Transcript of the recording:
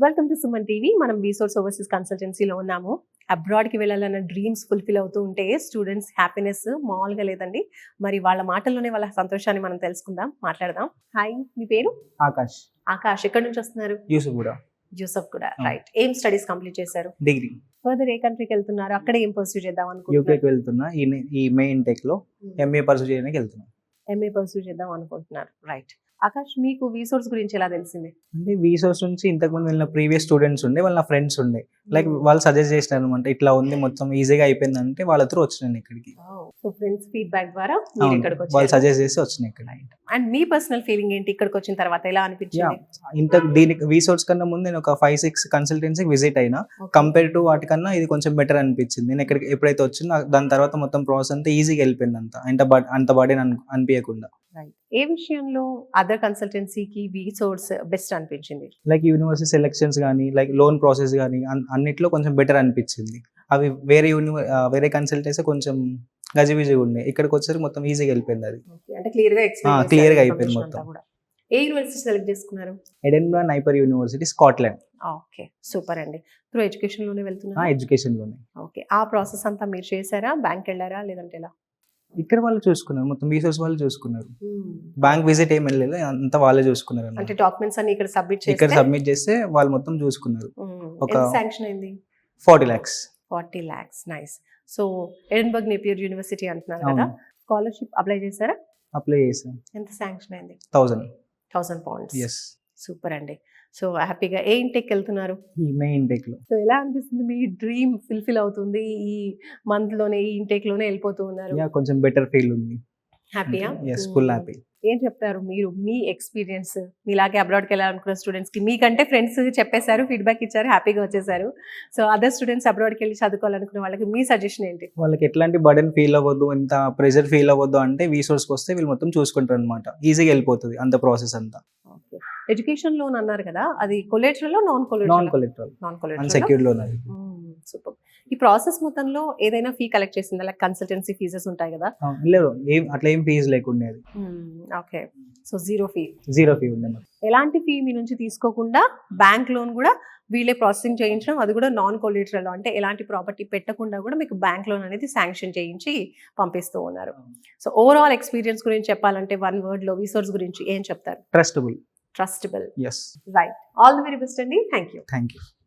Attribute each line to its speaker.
Speaker 1: Welcome to Suman TV. మనం resource overseas కన్సల్టెన్సీలో ఉన్నాము. అబ్రాడ్కి వెళ్ళాలన్న డ్రీమ్స్ ఫుల్ఫిల్ అవుతూ ఉంటే స్టూడెంట్స్ హ్యాపీనెస్ మామూలుగా లేదండి. మరి వాళ్ళ మాటల్లోనే వాళ్ళ సంతోషాన్ని మనం తెలుసుకుందాం, మాట్లాడదాం. హాయ్, మీ పేరు?
Speaker 2: ఆకాష్.
Speaker 1: ఆకాష్. ఎక్కడి నుంచి వస్తున్నారు?
Speaker 2: యూసుఫ్ కూడా.
Speaker 1: యూసఫ్ కూడా. రైట్. ఏం స్టడీస్ కంప్లీట్ చేశారు?
Speaker 2: డిగ్రీ.
Speaker 1: ఫర్దర్ ఏ కంట్రీకి వెళ్తున్నారు? అక్కడ ఏం పర్సూ చేద్దాం అనుకుంటున్నారు?
Speaker 2: యూకేకి వెళ్తున్నా. ఈ మే ఇంటెక్ లో ఎంఏ పర్సూ చేయడానికి వెళ్తున్నా.
Speaker 1: ఎంఏ పర్సూ చేద్దాం అనుకుంటున్నారు. రైట్. ఆకాష్, మీకు వీసోర్స్ గురించి ఎలా తెలిసింది?
Speaker 2: అంటే వీసోర్స్ నుంచి ఇంతకుముందు వెళ్ళిన ప్రీవియస్ స్టూడెంట్స్ ఉండే, వాళ్ళ ఫ్రెండ్స్ ఉండే, లైక్ వాళ్ళు సజెస్ట్ చేసినారు అనమాట, ఇట్లా ఉంది మొత్తం ఈజీగా అయిపోయింది అంటే వాళ్ళ త్రూ వచ్చినాను ఇక్కడికి.
Speaker 1: సో ఫ్రెండ్స్ ఫీడ్బ్యాక్ ద్వారా మీరు ఇక్కడికి
Speaker 2: వాళ్ళు
Speaker 1: వచ్చారు.
Speaker 2: సజెస్ట్ చేసి వచ్చినాయి ఇక్కడ.
Speaker 1: అండ్ మీ పర్సనల్ ఫీలింగ్ ఏంటి ఇక్కడికి వచ్చిన తర్వాత? ఎలా అనిపించింది?
Speaker 2: దీనికి వీసోర్స్ కన్నా ముందు నేను ఒక 5-6 కన్సల్టెన్సీ విజిట్ అయినా. కంపేర్ టు వాటికన్నా ఇది కొంచెం బెటర్ అనిపించింది. నేను ఇక్కడికి ఎప్పుడైతే వచ్చిందో దాని తర్వాత మొత్తం ప్రాసెస్ అంతా ఈజీగా వెళ్ళిపోయింది, అంత బర్డెన్ అనిపించకుండా.
Speaker 1: ఏ విషయంలో అదర్ కన్సల్టెన్సీకి వీసోర్స్ బెస్ట్ అనిపించింది?
Speaker 2: లైక్ యూనివర్సిటీ సెలెక్షన్స్ కానీ, లైక్ లోన్ ప్రాసెస్ కానీ అన్నిట్లో కొంచెం బెటర్ అనిపించింది. అవి వేరే కన్సల్టెన్సీ కొంచెం గజిబిజిగా ఉన్నాయి. ఇక్కడికి వచ్చేసరికి మొత్తం ఈజీగా వెళ్ళిపోయింది. అది
Speaker 1: అంటే క్లియర్ గా
Speaker 2: అయిపోయింది మొత్తం.
Speaker 1: ఏ యూనివర్సిటీ సెలెక్ట్ చేసుకున్నారు?
Speaker 2: Edinburgh Napier university, Scotland.
Speaker 1: Okay, super అండి. త్రూ ఎడ్యుకేషన్ లోనే వెళ్తున్నా?
Speaker 2: ఎడ్యుకేషన్ లోనే.
Speaker 1: ఓకే. ఆ ప్రాసెస్ అంతా మీరు చేశారా? బ్యాంక్ వెళ్ళారా లేదంటే ఎలా?
Speaker 2: ఇక్కడ వాళ్ళు చూసుకున్నారు, మొత్తం రీసోర్స్ వాళ్ళు చూసుకున్నారు. బ్యాంక్ విజిట్ ఏమి వెళ్ళలేదు, అంతా వాళ్ళే చూసుకున్నారు.
Speaker 1: అంటే డాక్యుమెంట్స్ అన్ని ఇక్కడ సబ్మిట్ చేస్తే
Speaker 2: వాళ్ళు మొత్తం చూసుకున్నారు.
Speaker 1: ఒక శాంక్షన్ అయింది
Speaker 2: 40 lakhs.
Speaker 1: 40 lakhs. Nice. So Edinburgh Napier university అంటున్నారు కదా, స్కాలర్షిప్ అప్లై చేశారా?
Speaker 2: అప్లై చేశాను.
Speaker 1: ఎంత శాంక్షన్ అయింది?
Speaker 2: 1000
Speaker 1: pounds.
Speaker 2: ఎస్.
Speaker 1: సూపర్ అండి. సో హ్యాపీగా ఏ ఇంటెక్ వెళ్తున్నారు?
Speaker 2: ఈ మే ఇంటెక్ లో.
Speaker 1: సో ఎలా అనిపిస్తుంది? మీ డ్రీమ్ ఫుల్ఫిల్ అవుతుంది ఈ మంత్ లోనే, ఈ ఇంటెక్ లోనే వెళ్ళిపోతూ ఉన్నారు.
Speaker 2: కొంచెం బెటర్ ఫీల్ ఉంది.
Speaker 1: హ్యాపీయా?
Speaker 2: Yes, full happy.
Speaker 1: ఏం చెప్తారు మీరు, మీ ఎక్స్పీరియన్స్? మీలాగే అబ్రాడ్కి వెళ్ళాలనుకున్న స్టూడెంట్స్ కి, మీకంటే ఫ్రెండ్స్ చెప్పేశారు, ఫీడ్బ్యాక్ ఇచ్చారు, హ్యాపీగా వచ్చేసారు. సో అదర్ స్టూడెంట్స్ అబ్రాడ్కి వెళ్ళి చదువుకోవాలనుకున్న వాళ్ళకి మీ సజెషన్ ఏంటి?
Speaker 2: వాళ్ళకి ఎట్లాంటి బర్డెన్ ఫీల్ అవ్వద్దు, ఎంత ప్రెషర్ ఫీల్ అవ్వద్దు అంటే వీసోర్స్కి వస్తే వీళ్ళు మొత్తం చూసుకుంటారు అనమాట. ఈజీగా వెళ్ళిపోతుంది అంత ప్రాసెస్ అంతా.
Speaker 1: ఓకే. ఎడ్యుకేషన్ లోన్ అన్నారు కదా, అది collateral non
Speaker 2: collateral unsecured loan. అది
Speaker 1: సూపర్. ఈ ప్రాసెస్ మొత్తంలో ఏదైనా ఫీ కలెక్ట్ చేసిందా? లైక్ కన్సల్టెన్సీ ఫీజెస్ ఉంటాయి కదా?
Speaker 2: లేదు, అట్లా ఏం ఫీజు లేకుండా.
Speaker 1: ఓకే. సో జీరో ఫీ
Speaker 2: ఉండే.
Speaker 1: ఎలాంటి ఫీ మీ నుంచి తీసుకోకుండా బ్యాంక్ లోన్ కూడా వీళ్ళే ప్రాసెసింగ్ చేయించడం, అది కూడా నాన్ కొలేటరల్, అంటే ఎలాంటి ప్రాపర్టీ పెట్టకుండా కూడా మీకు బ్యాంక్ లోన్ అనేది శాంక్షన్ చేయించి పంపిస్తూ ఉన్నారు. సో ఓవరాల్ ఎక్స్పీరియన్స్ గురించి చెప్పాలంటే వన్ వర్డ్ లో వీసోర్స్ గురించి ఏం చెప్తారు?
Speaker 2: Trustable.
Speaker 1: Trustable.
Speaker 2: Yes.
Speaker 1: Right. All the very best అండి. Thank you.